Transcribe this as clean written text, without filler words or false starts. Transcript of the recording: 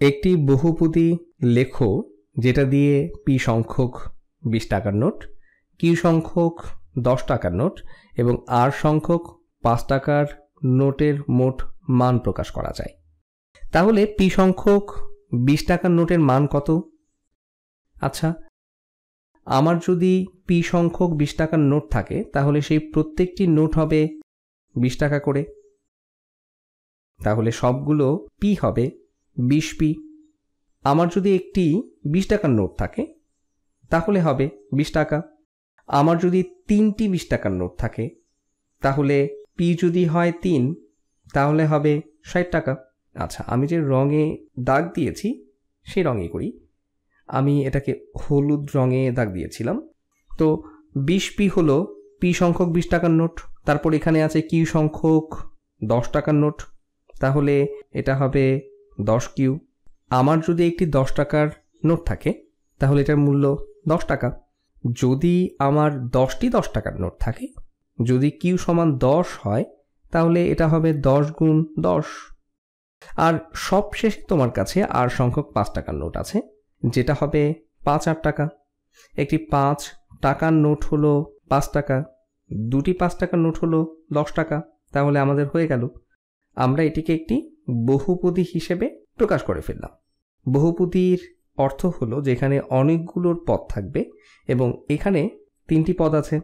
একটি বহুপদী লেখো যেটা দিয়ে পি সংখ্যক 20 টাকার নোট, কিউ সংখ্যক 10 টাকার নোট এবং আর সংখ্যক 5 টাকার নোটের মোট মান প্রকাশ করা যায়। তাহলে পি সংখ্যক 20 টাকার নোটের মান কত? আচ্ছা, আমার যদি পি সংখ্যক 20 টাকার নোট থাকে তাহলে সেই প্রত্যেকটি নোট হবে 20 টাকা করে। তাহলে সবগুলো পি হবে 20 পি। আমার যদি একটি 20 টাকার নোট থাকে তাহলে হবে 20 টাকা। আমার যদি 3টি 20 টাকার নোট থাকে তাহলে পি যদি হয় 3 তাহলে হবে 60 টাকা। আচ্ছা, আমি যে রঙে দাগ দিয়েছি সেই রঙে করি। আমি এটাকে হলুদ রঙে দাগ দিয়েছিলাম। তো 20 পি হলো পি সংখ্যক 20 টাকার নোট। তারপর এখানে আছে কিউ সংখ্যক 10 টাকার নোট, তাহলে এটা হবে 10 কিউ। আমার যদি একটি 10 টাকার নোট থাকে তাহলে এটার মূল্য 10 টাকা। যদি আমার 10টি 10 টাকার নোট থাকে, যদি কিউ সমান 10 হয় তাহলে এটা হবে 10 গুণ 10। আর সবশেষে তোমার কাছে আর সংখ্যক 5 টাকার নোট আছে, যেটা হবে 5 আর টাকা। একটি 5 টাকার নোট হলো 5 টাকা, দুটি 5 টাকার নোট হলো 10 টাকা। তাহলে আমাদের হয়ে গেল। আমরা এটিকে একটি বহুপদী হিসেবে প্রকাশ করে ফেললাম। বহুপদীর অর্থ হলো যেখানে অনেকগুলোর পদ থাকবে এবং এখানে 3টি পদ আছে।